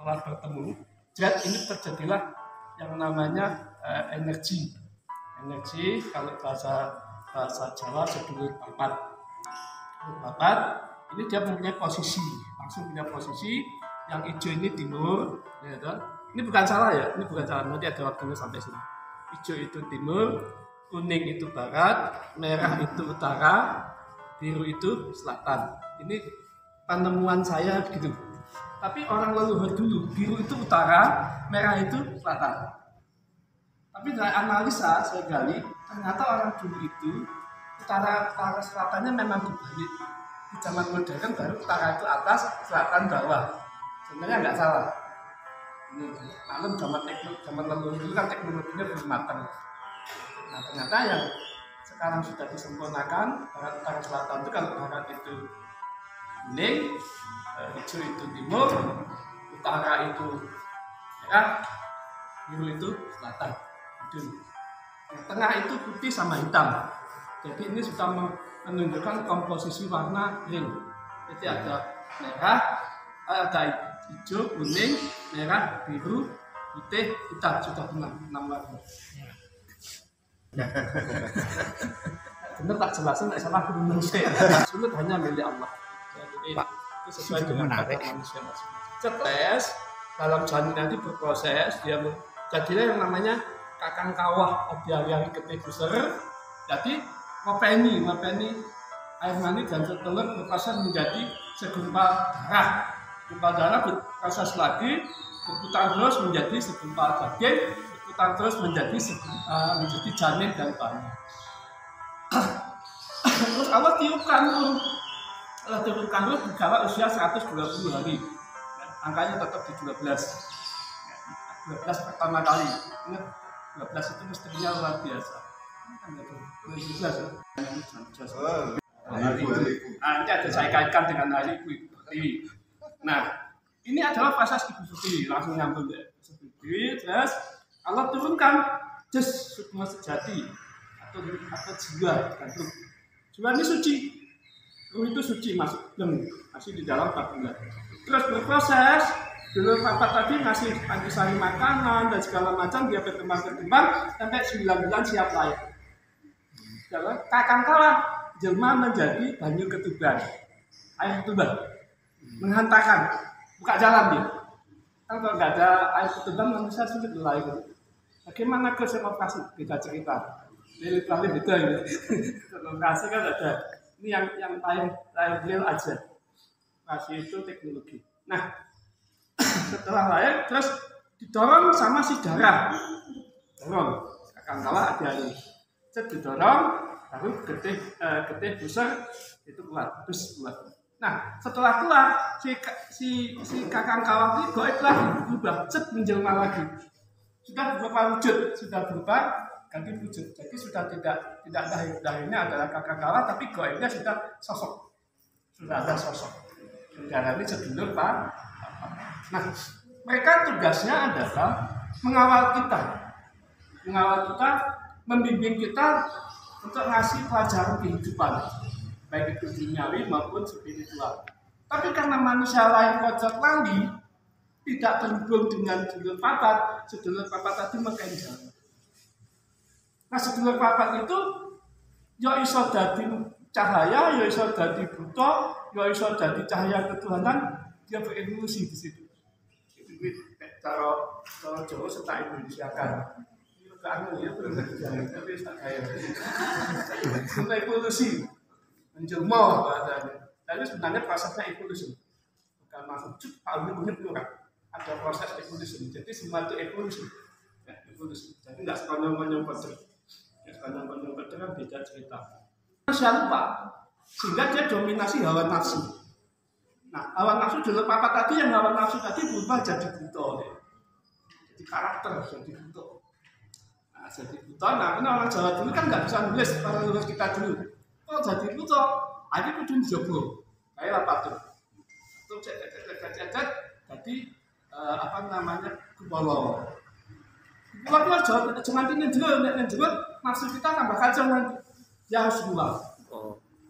Setelah bertemu, ini terjadilah yang namanya energi. Energi kalau bahasa Jawa sedulur papat. Ini dia mempunyai posisi, langsung punya posisi. Yang hijau ini timur, ya kan? Ini bukan salah ya, ini bukan salah. Nanti ada waktunya sampai sini. Hijau itu timur, kuning itu barat, merah itu utara, biru itu selatan. Ini penemuan saya begitu. Tapi orang leluhur dulu, biru itu utara, merah itu selatan. Tapi dari analisa saya gali, ternyata orang dulu itu utara selatannya memang dibalik. Di zaman modern baru utara itu atas, selatan bawah. Sebenarnya nggak salah. Maklum zaman leluhur itu kan teknologinya belum matang. Nah ternyata yang sekarang sudah disempurnakan, barat utara selatan itu kalau barat itu kuning, hijau itu timur, utara itu merah, biru itu selatan. Yang tengah itu putih sama hitam. Jadi ini sudah menunjukkan komposisi warna ring. Jadi ada merah, ada hijau, kuning, merah, biru, putih, hitam. Sudah 6 warna. Bener tak jelasin, tak salah bener saya. Sulit hanya milik Allah. Jadi itu sesuai dengan kata manusia masing-masing. Cetes dalam janin nanti berproses, dia jadilah yang namanya kakang kawah hari-hari getih besar. Jadi ngopeni air mani dan telur berproses menjadi segumpal darah. Segumpal darah berproses lagi, berputar terus menjadi segumpal daging, berputar terus menjadi janin dan bayi. Terus Allah tiupkan tuh, dikala usia 120 hari. Angkanya tetap di 12 pertama kali. Ingat 12 itu mestinya luar biasa. Nanti ada saya kaitkan dengan hari ibu pertiwi. Nah, ini adalah proses ibu pertiwi, langsung nyambung ya. Terus Allah turunkan semua sejati atau jiwa, gantung. Jiwa ini suci, ruh itu suci, masih di dalam tabungan. Terus berproses, dulu papa tadi ngasih antisari makanan dan segala macam, dia berkembang sampai 9 bulan siap lahir. Kakang kala jelma menjadi banyu ketuban, air ketuban, menghantarkan, buka jalan dia. Kan kalau nggak ada air ketuban manusia sulit lahir. Bagaimana operasi? Beda cerita. Ini paling beda ya. Operasi kan ada. Ini yang lain real aja. Operasi itu teknologi. Nah, setelah lahir terus didorong sama si darah. Dorong. Kakang kala ada didorong, lalu getih besar itu keluar, terus keluar. Nah, setelah keluar si kakang kala ini goib lagi, berubah, menjelma lagi. Sudah berubah wujud, sudah berubah ganti wujud. Jadi sudah tidak lahirnya adalah kakang kala, tapi goibnya sudah sosok, sudah ada sosok. Darah ini sedulur Pak. Nah, mereka tugasnya adalah mengawal kita, membimbing kita untuk ngasih pelajaran kehidupan, baik itu duniawi maupun spiritual. Tapi karena manusia lain pojok lali, tidak terhubung dengan sedulur papat tadi mengkenjal. Nah, sedulur papat itu ya iso dadi cahaya, ya iso dadi buta, ya iso dadi cahaya ketuhanan, dia berevolusi di situ. Itu cara Jawa serta Indonesia kan. Anu ya, tapi tak kaya. Itu evolusi, menjelma bahasanya. Tapi sebenarnya prosesnya evolusi, bukan langsung Pak Uni itu kan. Ada proses evolusi. Jadi semua itu evolusi, ya, evolusi. Jadi nggak sepanjang-panjang kotor. Sepanjang-panjang kotor kan beda cerita. Manusia lupa, sehingga dia dominasi hawa nafsu. Nah, hawa nafsu dulu papa tadi yang hawa nafsu tadi berubah jadi buta, jadi karakter jadi buta. Jadi buta, nah ini orang Jawa dulu kan nggak bisa nulis, para leluhur kita dulu. Kalau jadi buta, aja kudu dijoglo, kayak apa tuh? Itu cek, jadi kupolo. Kupolo itu jangan ini dulu, maksud kita tambah kacau nanti. Yang semua,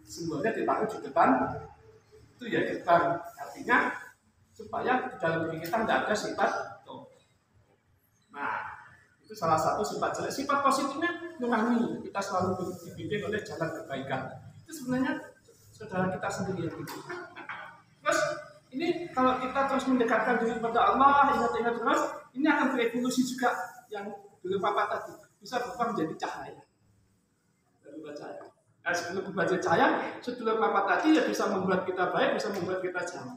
semuanya dipakai di depan, itu ya di depan. Artinya supaya di dalam diri kita nggak ada sifat itu. Nah, itu salah satu sifat jelek. Sifat positifnya nurani, kita selalu dibimbing oleh jalan kebaikan. Itu sebenarnya saudara kita sendiri yang itu. Terus ini kalau kita terus mendekatkan diri kepada Allah, ingat-ingat terus, ini akan berevolusi juga yang dulu papa tadi bisa berubah menjadi cahaya. Berubah cahaya. Nah, sebelum berubah jadi cahaya, sebelum papa tadi ya bisa membuat kita baik, bisa membuat kita jahat.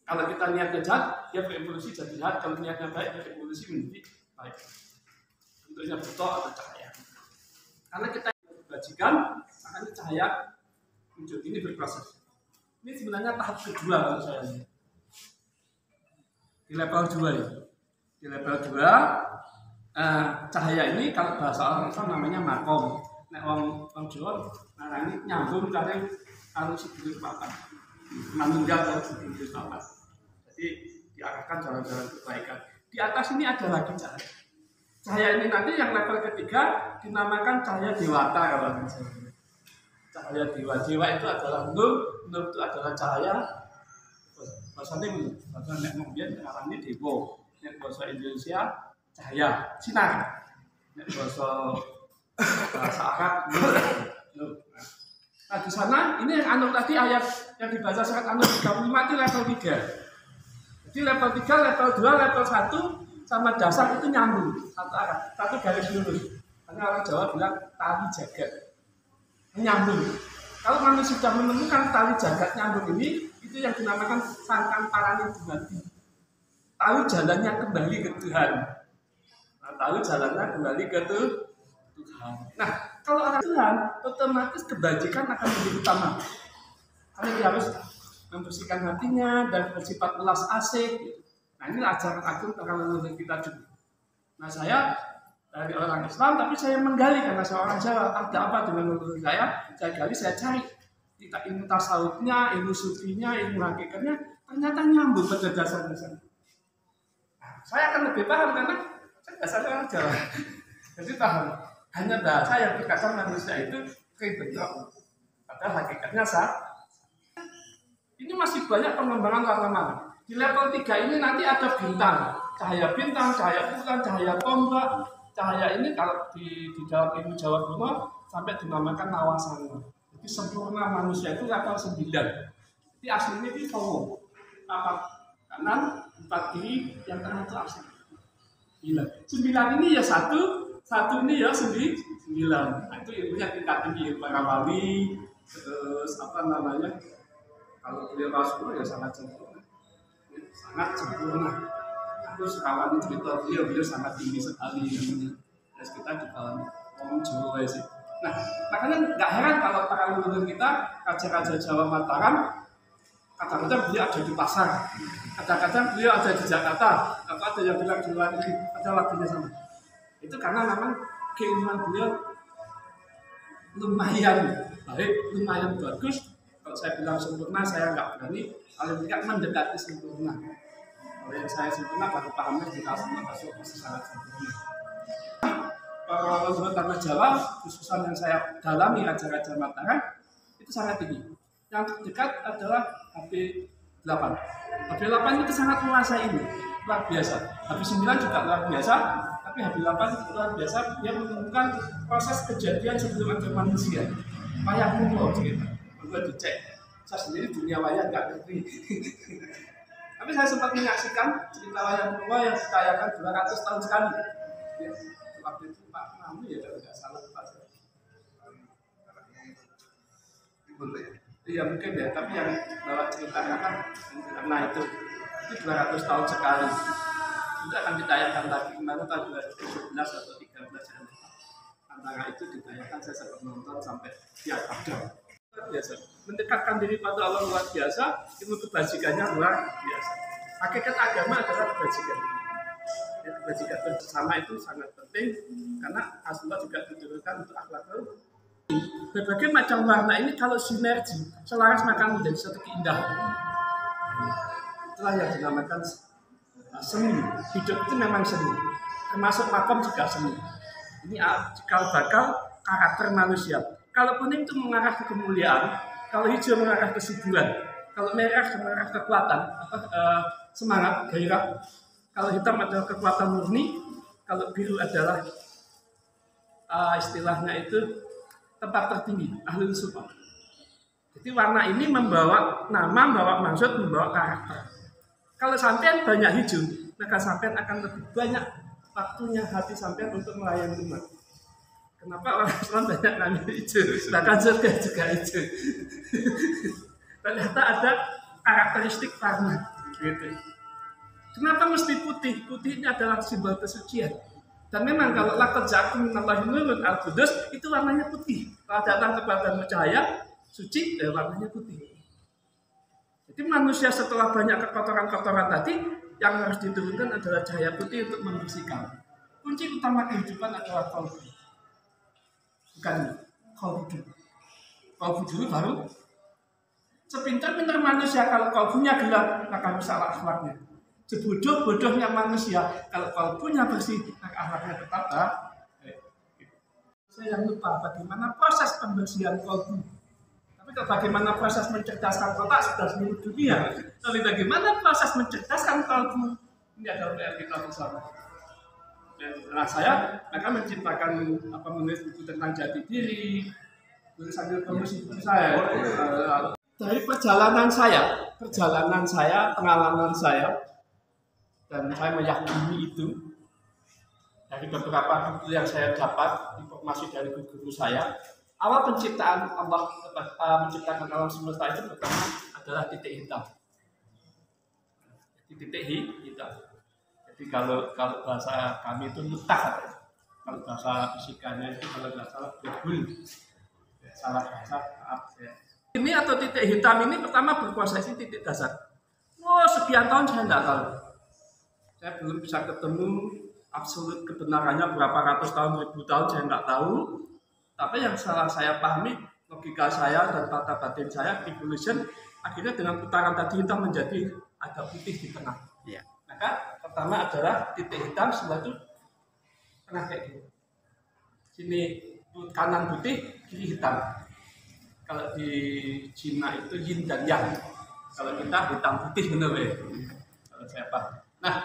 Kalau kita niatnya jahat, dia berevolusi jadi jahat. Kalau niatnya baik, dia berevolusi menjadi baik. Bentuknya buta atau cahaya. Karena kita bajikan, makanya cahaya muncul. Ini berproses. Ini sebenarnya tahap kedua kalau saya lihat. Di level 2 ya. Di level 2, cahaya ini kalau bahasa orang Islam namanya makom. Nek orang Jawa, nah ini nyambung dari arus sedulur papat. Meninggal dari sedulur papat. Jadi diarahkan jalan-jalan kebaikan. Di atas ini ada lagi cahaya. Cahaya ini nanti yang level ketiga dinamakan cahaya dewata kalau misalnya. cahaya dewa. Dewa itu adalah nur, nur itu adalah cahaya. Bahasanya ini, bahasa nek mungkin ngarani dewa. Nek bahasa Indonesia cahaya, sinar. Nek bahasa Arab nur. Nah di sana ini yang An-Nur tadi ayat yang dibaca surat An-Nur 35 itu level 3. Jadi level 3, level 2, level 1 sama dasar itu nyambung satu arah, satu garis lurus. Karena orang Jawa bilang tali jagat nyambung. Kalau manusia sudah menemukan tali jagat nyambung ini, itu yang dinamakan sangkan parani dumati. Tahu jalannya kembali ke Tuhan. Nah, tahu jalannya kembali ke Tuhan. Nah, kalau orang Tuhan, otomatis kebajikan akan menjadi utama. Karena dia harus membersihkan hatinya dan bersifat welas asih. Nah, ini ajaran agung terkait kita juga. Nah, saya dari orang Islam, tapi saya menggali karena saya orang Jawa. Ada apa dengan menurut saya? Saya gali, saya cari. Kita ilmu tasawufnya, ilmu sufinya, ilmu hakikatnya, ternyata nyambung pada dasar-dasar. Nah, saya akan lebih paham karena saya dasarnya orang Jawa. Jadi paham. Hanya bahasa yang terkadang manusia itu kebentuk. Padahal hakikatnya sah. Ini masih banyak pengembangan warna-warna. Di level 3 ini nanti ada bintang. Cahaya bintang, cahaya bulan, cahaya tombak. Cahaya ini kalau di dalam ilmu Jawa kuno sampai dinamakan nawasana. Jadi sempurna manusia itu level 9. Jadi aslinya itu Towo. 4 kanan, 4 kiri, yang tengah itu asli. 9 ini ya satu ini ya 9. Nah, itu ilmunya tingkat tinggi, para wali, terus apa namanya? Kalau beliau Rasulullah ya sangat sempurna. Terus kawan cerita beliau sangat tinggi sekali. Terus kita di dalam ngomong Jawa sih. Nah, makanya nggak heran kalau para leluhur kita, raja-raja Jawa Mataram, kadang-kadang beliau ada di pasar, kadang-kadang beliau ada di Jakarta, atau ada yang bilang di luar negeri, ada waktunya sama. Itu karena memang keilmuan beliau lumayan baik, lumayan bagus. Kalau saya bilang sempurna, saya nggak berani. Kalau tidak mendekati sempurna. Kalau yang saya sempurna, baru pahamnya jika semua masuk masih sangat sempurna. Para leluhur tanah Jawa, khususan yang saya dalami raja-raja Mataram, itu sangat tinggi. Yang terdekat adalah HP8. HP8 itu sangat menguasai ini, luar biasa. HP9 juga luar biasa. Tapi HP8 itu luar biasa, dia menemukan proses kejadian sebelum ada manusia. Wayang kuno cerita, gue dicek. Saya sendiri dunia wayang nggak ngerti. Tapi saya sempat menyaksikan cerita wayang kuno yang ditayangan 200 tahun sekali. Ya, waktu itu Pak Namu ya kalau nggak salah Pak. Iya mungkin ya, tapi yang bawa ceritanya kan karena itu 200 tahun sekali. Itu akan ditayangkan lagi kemarin tahun 2017 atau 13 antara itu ditayangkan. Saya sempat nonton sampai tiap ada. Luar biasa, mendekatkan diri pada Allah luar biasa, ilmu kebajikannya luar biasa. Hakikat agama adalah kebajikan. Ya, kebajikan bersama itu sangat penting karena Rasulullah juga diturunkan untuk akhlakul. Berbagai macam warna ini kalau sinergi selaras maka menjadi satu keindahan. Itulah yang dinamakan seni. Hidup itu memang seni, termasuk makom juga seni. Ini cikal bakal karakter manusia. Kalau kuning itu mengarah ke kemuliaan, kalau hijau mengarah ke kesuburan, kalau merah mengarah ke kekuatan, semangat, gairah. Kalau hitam adalah kekuatan murni, kalau biru adalah istilahnya itu tempat tertinggi, ahli sufa. Jadi warna ini membawa nama, membawa maksud, membawa karakter. Kalau sampean banyak hijau, maka sampean akan lebih banyak waktunya hati sampean untuk melayani umat. Kenapa orang Islam banyak ngambil hijau? Bahkan surga juga hijau. Ternyata ada karakteristik warna. Gitu. Kenapa mesti putih? Putih ini adalah simbol kesucian. Dan memang kalau laqad ja'akum minallahi nurun al-qudus itu warnanya putih. Kalau datang kepada cahaya suci, warnanya putih. Jadi manusia setelah banyak kekotoran-kotoran tadi, yang harus diturunkan adalah cahaya putih untuk membersihkan. Kunci utama kehidupan adalah qalbu. Bukan qalbu. Qalbu dulu baru. Sepintar-pintar manusia kalau qalbunya gelap, maka salah akhlaknya. Sebodoh-bodohnya manusia, kalau qalbunya bersih, maka akhlaknya tetap baik. Saya yang lupa bagaimana proses pembersihan qalbu. Tapi bagaimana proses mencerdaskan otak sudah seluruh dunia. Tapi bagaimana proses mencerdaskan kalbu? Ini adalah PR kita bersama. Nah saya akan menciptakan menulis buku tentang jati diri, sambil promosi buku saya. Dari perjalanan saya, pengalaman saya, dan saya meyakini itu dari beberapa buku yang saya dapat, informasi dari guru saya. Awal penciptaan Allah menciptakan alam semesta itu pertama adalah titik hitam. Titik hitam. Jadi kalau bahasa kami itu mutah, kalau bahasa fisikanya itu kalau nggak salah berbul, salah bahasa maaf ya. Ini atau titik hitam ini pertama berposisi titik dasar. Sekian tahun saya nggak tahu. Saya belum bisa ketemu absolut kebenarannya berapa ratus tahun, ribu tahun saya nggak tahu. Tapi yang salah saya pahami, logika saya dan tata batin saya, evolution, akhirnya dengan putaran tadi hitam menjadi ada putih di tengah. Ya. Maka pertama adalah titik hitam, sebelah itu tengah kayak gini. Sini kanan putih, kiri hitam. Kalau di Cina itu yin dan yang. Kalau kita hitam putih benar ya. Kalau saya paham. Nah,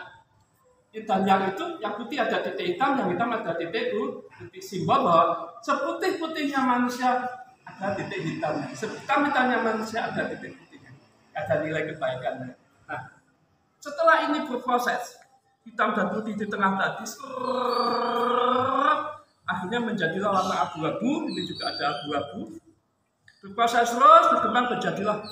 yin dan yang itu, yang putih ada titik hitam, yang hitam ada titik itu, titik simbol bahwa seputih-putihnya manusia ada titik hitam. Sehitam-hitamnya manusia ada titik putihnya. Ada nilai kebaikannya. Nah, setelah ini berproses, hitam dan putih di tengah tadi, akhirnya menjadilah warna abu-abu. Ini juga ada abu-abu. Berproses terus, berkembang menjadilah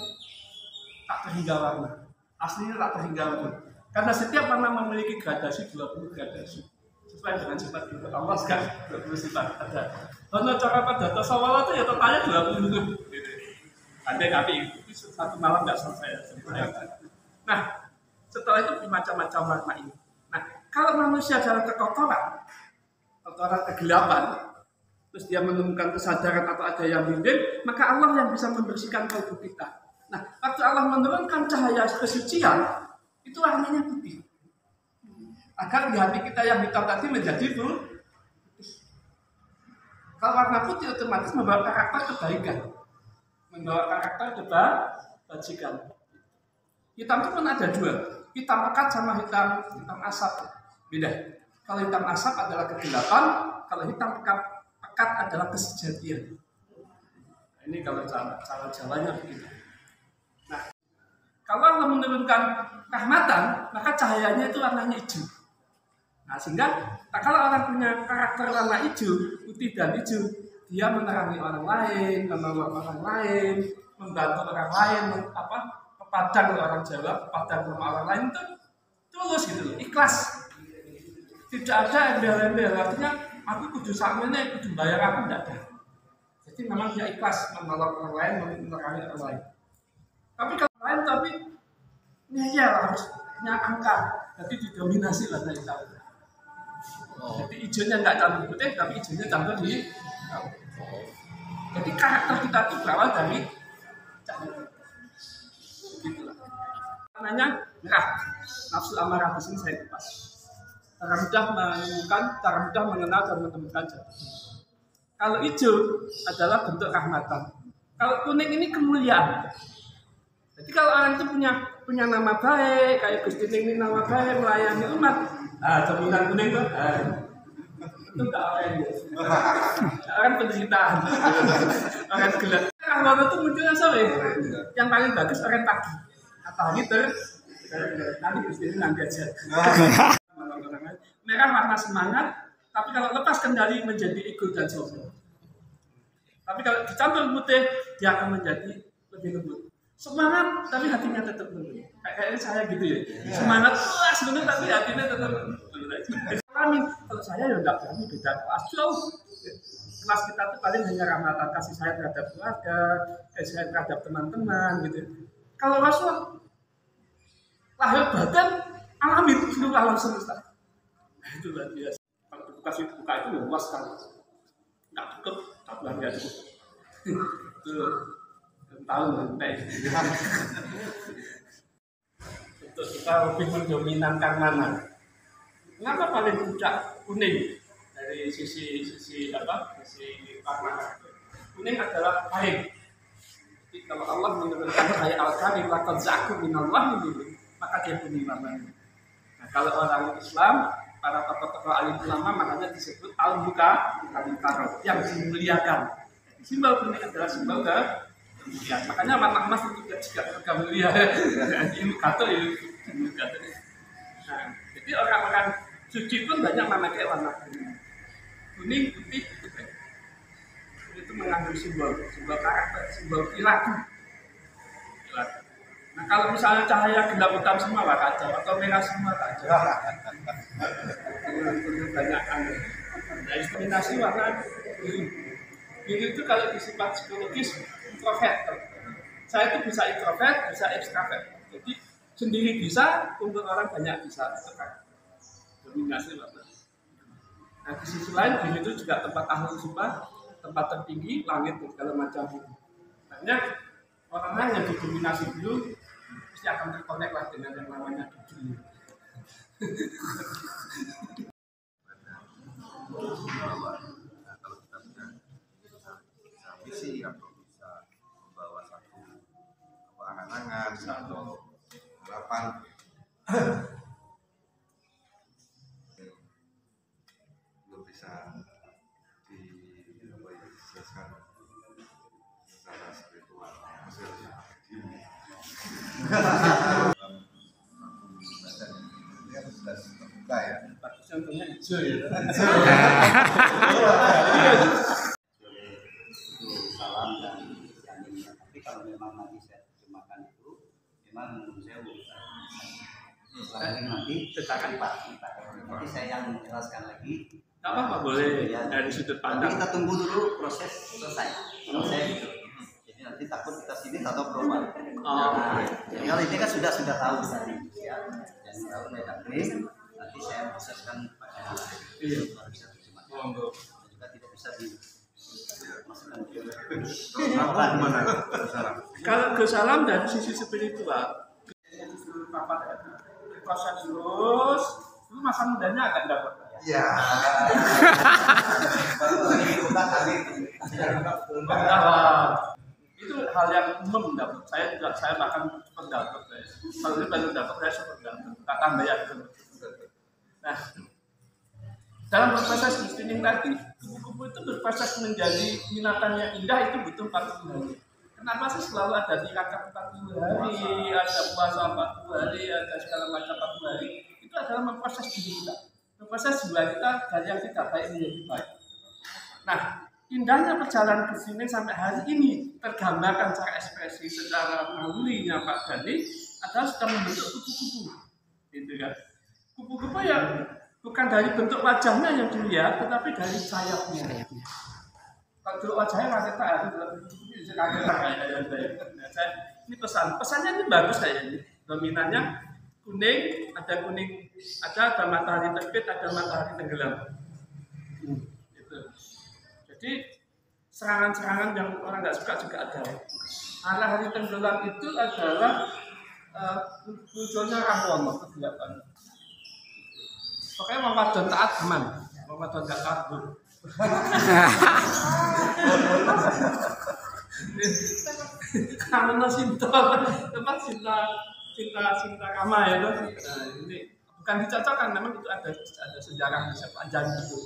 tak terhingga warna. Aslinya tak terhingga warna. Karena setiap warna memiliki gradasi 20 gradasi. Sesuai dengan sifat kita Allah sekarang 20 sifat ada. Karena cara pada tasawuf itu ya totalnya 20 itu. Andai kami itu satu malam nggak selesai. Nah, setelah itu macam-macam warna ini. Nah, kalau manusia dalam kekotoran kegelapan, terus dia menemukan kesadaran atau ada yang bimbing, maka Allah yang bisa membersihkan kalbu kita. Nah, waktu Allah menurunkan cahaya kesucian, itu warnanya putih. Agar di hati kita yang hitam tadi menjadi putih. Kalau warna putih otomatis membawa karakter kebaikan, membawa karakter kebajikan. Hitam itu pun ada dua, hitam pekat sama hitam asap. Beda. Kalau hitam asap adalah kegelapan, kalau hitam pekat adalah kesejatian. Ini kalau cara jalannya begitu. Nah, kalau Allah menurunkan rahmatan, maka cahayanya itu warnanya hijau. Nah, sehingga kalau orang punya karakter warna hijau, putih dan hijau, dia menerangi orang lain, menolong orang lain, membantu orang lain, kepadang orang Jawa, kepadang sama orang lain itu tulus gitu, ikhlas. Tidak ada embel-embel, artinya aku kudu sakmene, kudu bayar aku tidak ada. Jadi memang dia ikhlas menolong orang lain, menerangi orang lain. Tapi kalau lain ini ya harus punya angka, jadi didominasi lah dari tahu. Jadi hijaunya nggak campur putih, tapi hijaunya campur di tahu. Jadi karakter kita itu berawal dari cahaya. Begitulah. Namanya merah, nafsu amarah di sini saya kupas. Cara mudah menemukan, cara mudah mengenal dan menemukan jati. Kalau hijau adalah bentuk rahmatan. Kalau kuning ini kemuliaan. Jadi kalau orang itu punya nama baik, kayak Gusti ini nama baik, melayani umat, cerminan kuning itu, itu enggak orang orang penderitaan, orang gelap. Kalau itu munculnya sampai yang paling bagus orang pagi, atau gitu, nanti Gusti ini nanti aja. Merah warna semangat, tapi kalau lepas kendali menjadi ego dan sombong. Tapi kalau dicampur putih, dia akan menjadi lebih lembut. Semangat, tapi hatinya tetap lembut. Kayaknya saya gitu ya. Semangat kelas bener, tapi hatinya tetap lembut. Kalau saya ya enggak berani beda kelas jauh. Kelas kita tuh paling hanya rahmatan kasih sayang terhadap keluarga, kasih sayang terhadap teman-teman gitu. Kalau Rasul lahir badan alami seluruh alam semesta. Itu luar biasa. Kalau kasih buka itu ya luas sekali. Nggak cukup, tak belanja cukup. Itu tahun nanti. Untuk kita lebih mendominankan mana? Kenapa paling puncak kuning dari sisi warna? Kuning adalah air. Jadi kalau Allah menurunkan cahaya al-karim laqad za'akum minallahi nurun, maka dia punya warnanya. Nah, kalau orang Islam, para tokoh-tokoh alim ulama makanya disebut al-muka al-mukarram, yang dimuliakan. Simbol kuning adalah simbol kemuliaan. Makanya warna emas itu juga mulia. Ini kata ini. Nah, jadi orang-orang suci pun banyak memakai warna kuning, putih, putih. Itu mengandung simbol karakter, simbol perilaku. Nah, kalau misalnya cahaya gelap hitam semua lah kacau, atau merah semua kacau. Banyak aneh. Nah, diskriminasi warna biru. Biru itu kalau disifat psikologis introvert. Saya itu bisa introvert, bisa ekstrovert. Jadi sendiri bisa, untuk orang banyak bisa. Itu kan dominasi warna. Nah, di sisi lain biru itu juga tempat ahli sifat, tempat tertinggi, langit dan segala macam. Banyak orang-orang yang didominasi biru pasti akan terkonek lah dengan yang namanya dunia. Kalau kita bisa visi atau bisa membawa satu angan-angan atau harapan, belum bisa dijelaskan secara spiritual. Sudah terbuka ya. Contohnya hijau ya. Salam dan jamin. Tapi kalau memang nanti saya terjemahkan itu, memang menurut saya nanti Cetakan Pak. Nanti saya yang menjelaskan lagi. Tidak apa-apa, boleh dari sudut Tapi pandang. kita tunggu dulu proses selesai gitu. Jadi nanti takut kita sini atau berubah. Nah, jadi kalau ini kan sudah tahu tadi ya. Dan kalau tidak nanti saya proseskan pada baru bisa terjemahkan. Dan juga tidak bisa dimasukkan ke Kalau ke salam dari sisi spiritual, proses terus, itu masa mudanya akan dapat. Ya. Itu hal yang umum dapat. Saya bahkan pendapat. Kalau ini baru dapat saya sependapat. Tak tambah ya. Nah, dalam proses listening tadi, kupu-kupu itu berproses menjadi minatannya indah itu butuh 40 hari. Kenapa sih selalu ada tirakat 40 hari, ada puasa 40 hari, ada segala macam 40 hari? Itu adalah memproses diri kita, memproses jiwa kita dari yang tidak baik menjadi baik. Nah, indahnya perjalanan ke sini sampai hari ini tergambarkan secara ekspresi, secara nalurinya Pak Dhani adalah sudah membentuk kupu-kupu, gitu kan? Kupu-kupu yang bukan dari bentuk wajahnya yang dilihat, tetapi dari sayapnya. Kalau bentuk wajahnya kita harus ini pesannya ini bagus kayaknya. Dominannya kuning, ada matahari terbit, ada matahari tenggelam. Gitu. Jadi serangan-serangan yang orang nggak suka juga ada. Matahari tenggelam itu adalah munculnya Rahwana kegelapan. Pokoknya Ramadan taat aman, Ramadan nggak taat bro. Karena cinta kama ya tuh. Nah, ini bukan dicocokkan, memang itu ada sejarah sepanjang itu.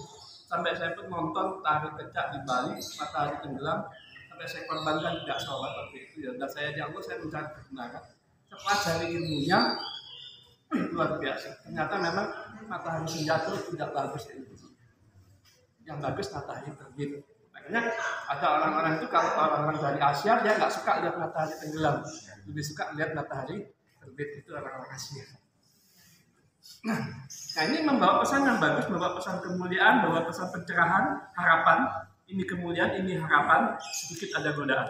Sampai saya pun nonton tari kecak di Bali, matahari tenggelam, sampai saya korbankan tidak sholat waktu itu ya. Dan saya di Allah saya mencari kebenaran. Setelah cari ilmunya, luar biasa. Ternyata memang matahari senja itu tidak bagus itu. Yang bagus matahari terbit. Makanya ada orang-orang itu kalau orang-orang dari Asia dia nggak suka lihat matahari tenggelam, lebih suka lihat matahari terbit. Itu orang-orang Asia. Nah ini membawa pesan yang bagus, membawa pesan kemuliaan, membawa pesan pencerahan, harapan. Ini kemuliaan, ini harapan. Sedikit ada godaan.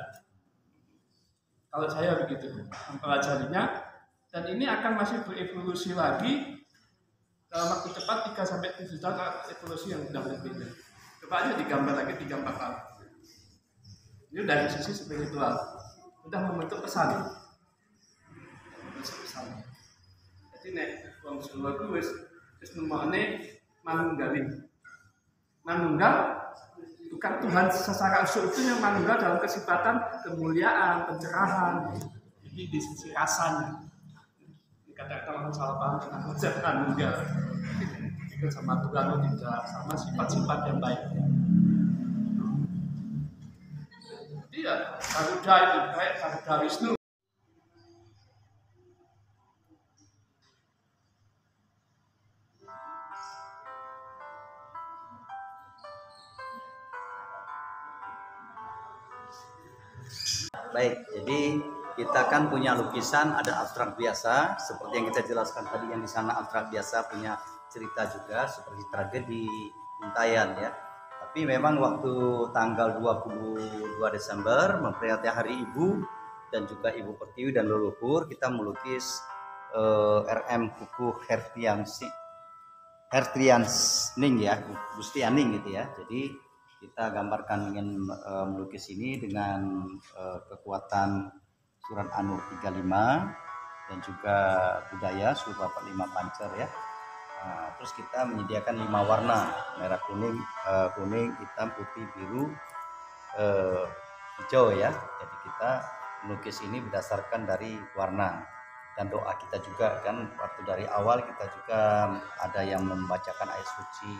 Kalau saya begitu mempelajarinya. Dan ini akan masih berevolusi lagi dalam waktu cepat 3-7 tahun evolusi yang sudah berbeda. Coba aja digambar lagi 3-4 tahun. Ini dari sisi spiritual sudah membentuk pesan. Jadi nek wong Jawa kuwi wis nemokne manunggal Bukan Tuhan secara usul itu yang meninggal dalam kesifatan kemuliaan, pencerahan. Jadi di sisi rasanya. Kadang-kadang orang salah paham dengan hujatan meninggal. Itu sama Tuhan tidak sama sifat-sifat yang baik. Iya, Garuda itu kayak Garuda Wisnu. Baik, jadi kita kan punya lukisan, ada abstrak biasa, seperti yang kita jelaskan tadi, yang di sana abstrak biasa punya cerita juga, seperti tragedi, untayan ya. Tapi memang waktu tanggal 22 Desember, memperingati Hari Ibu, dan juga Ibu Pertiwi dan leluhur, kita melukis RM Kuku Hertriansning ya, Gustianing gitu ya. Jadi kita gambarkan ingin melukis ini dengan kekuatan surat An-Nur 35 dan juga budaya surat 45 pancer ya. Nah, terus kita menyediakan 5 warna, merah, kuning, hitam, putih, biru, hijau ya. Jadi kita melukis ini berdasarkan dari warna dan doa kita juga kan. Waktu dari awal kita juga ada yang membacakan ayat suci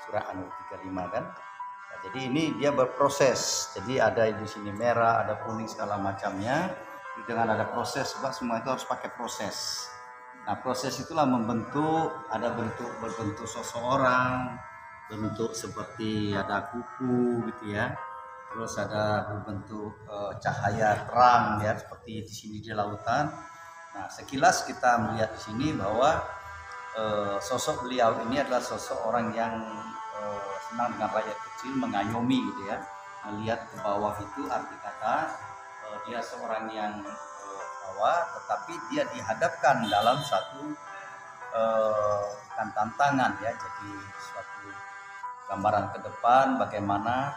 surat An-Nur 35 kan. Nah, jadi ini dia berproses. Jadi ada di sini merah, ada kuning segala macamnya. Dengan ada proses, sebab semua itu harus pakai proses. Nah, proses itulah membentuk, ada berbentuk seseorang, bentuk seperti ada kuku gitu ya. Terus ada berbentuk cahaya terang ya, seperti di sini di lautan. Nah, sekilas kita melihat di sini bahwa sosok beliau ini adalah sosok orang yang senang dengan rakyat kecil, mengayomi gitu ya. Melihat ke bawah itu arti kata dia seorang yang bawah, tetapi dia dihadapkan dalam satu tantangan ya. Jadi suatu gambaran ke depan bagaimana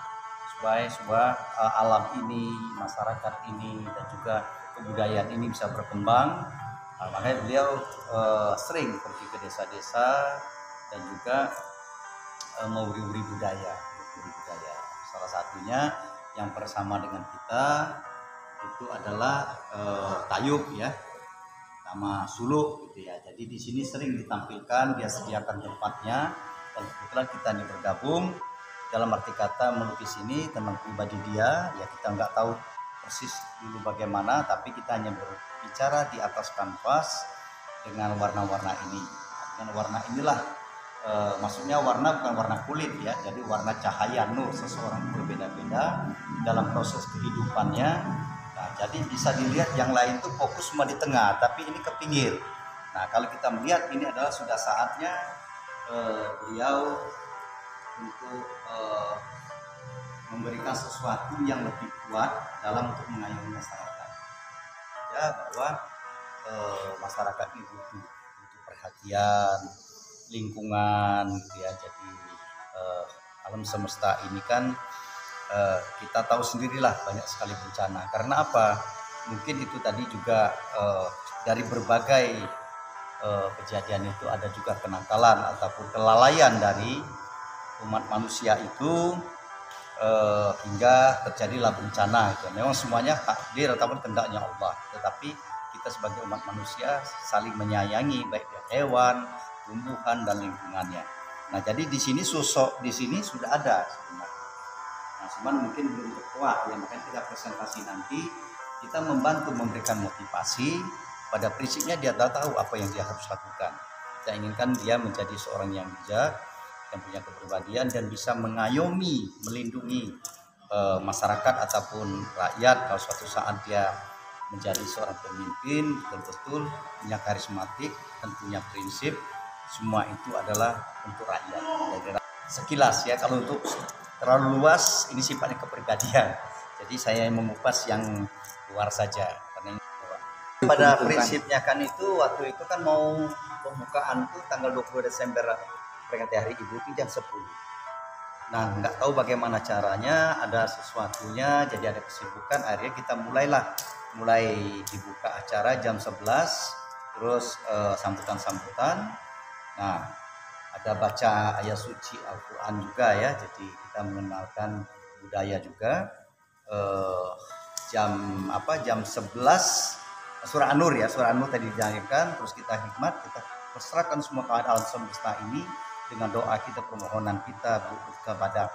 supaya sebuah alam ini, masyarakat ini, dan juga kebudayaan ini bisa berkembang. Nah, makanya beliau sering pergi ke desa-desa dan juga mewuri-wuri budaya. Salah satunya yang bersama dengan kita itu adalah tayub ya, nama suluk gitu ya. Jadi di sini sering ditampilkan, dia sediakan tempatnya, dan kebetulan kita ini bergabung dalam arti kata melukis ini tentang pribadi dia. Ya kita nggak tahu persis dulu bagaimana, tapi kita hanya berbicara di atas kanvas dengan warna-warna ini. Dengan warna inilah maksudnya warna bukan warna kulit ya, jadi warna cahaya nur seseorang berbeda-beda dalam proses kehidupannya. Nah, jadi bisa dilihat yang lain tuh fokus cuma di tengah, tapi ini ke pinggir. Nah, kalau kita melihat ini adalah sudah saatnya beliau untuk memberikan sesuatu yang lebih kuat dalam untuk mengayomi masyarakat. Ya, bahwa masyarakat ini butuh perhatian, lingkungan gitu ya. Jadi alam semesta ini kan kita tahu sendirilah banyak sekali bencana. Karena apa? Mungkin itu tadi juga dari berbagai kejadian itu ada juga kenakalan ataupun kelalaian dari umat manusia itu hingga terjadilah bencana itu. Memang semuanya takdir ataupun kehendaknya Allah. Tetapi kita sebagai umat manusia saling menyayangi baik hewan, tumbuhan dan lingkungannya. Nah, jadi di sini sosok di sini sudah ada sebenarnya. Nah, cuman mungkin belum terkuat ya, makanya kita presentasi nanti kita membantu memberikan motivasi. Pada prinsipnya dia tahu apa yang dia harus lakukan. Kita inginkan dia menjadi seorang yang bijak, yang punya kepribadian dan bisa mengayomi, melindungi masyarakat ataupun rakyat kalau suatu saat dia menjadi seorang pemimpin betul-betul punya karismatik dan punya prinsip. Semua itu adalah untuk rakyat. Sekilas ya, kalau untuk terlalu luas ini sifatnya kepribadian. Jadi saya mengupas yang luar saja. Karena pada prinsipnya kan itu waktu itu kan mau pembukaan tuh tanggal 20 Desember peringati Hari Ibu itu jam 10. Nah, nggak tahu bagaimana caranya, ada sesuatunya, jadi ada kesibukan. Akhirnya kita mulai dibuka acara jam 11, terus sambutan-sambutan. Nah, ada baca ayat suci Al-Quran juga ya. Jadi kita mengenalkan budaya juga. Jam 11 surah An-Nur ya, surah An-Nur tadi dijanjikan, terus kita hikmat, kita perserahkan semua keadaan alam semesta ini dengan doa kita, permohonan kita kepada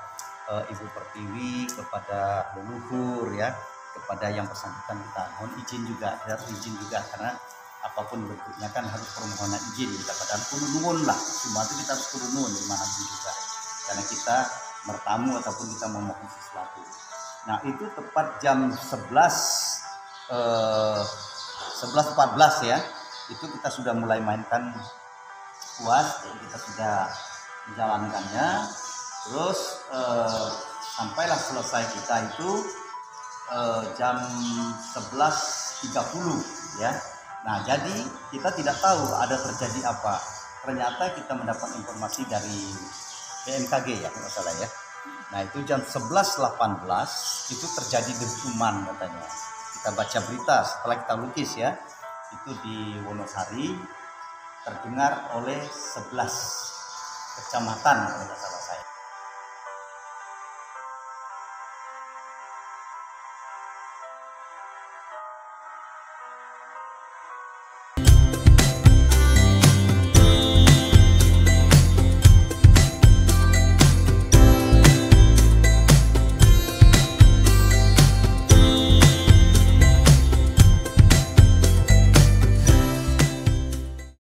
Ibu Pertiwi, kepada leluhur ya, kepada yang bersangkutan kita mohon izin juga, harus izin juga karena apapun bentuknya kan harus permohonan izin kita pada kurunun lah, semua itu kita harus kurunun dimanapun juga karena kita bertamu ataupun kita memohon sesuatu. Nah itu tepat jam 11.14 ya, itu kita sudah mulai mainkan kuas, jadi kita sudah menjalankannya, terus sampailah selesai kita itu jam 11.30 ya. Nah jadi kita tidak tahu ada terjadi apa, ternyata kita mendapat informasi dari BMKG ya kalau salah ya. Nah itu jam 11.18 itu terjadi dentuman katanya. Kita baca berita setelah kita lukis ya, itu di Wonosari terdengar oleh 11 kecamatan kalau tidak salah.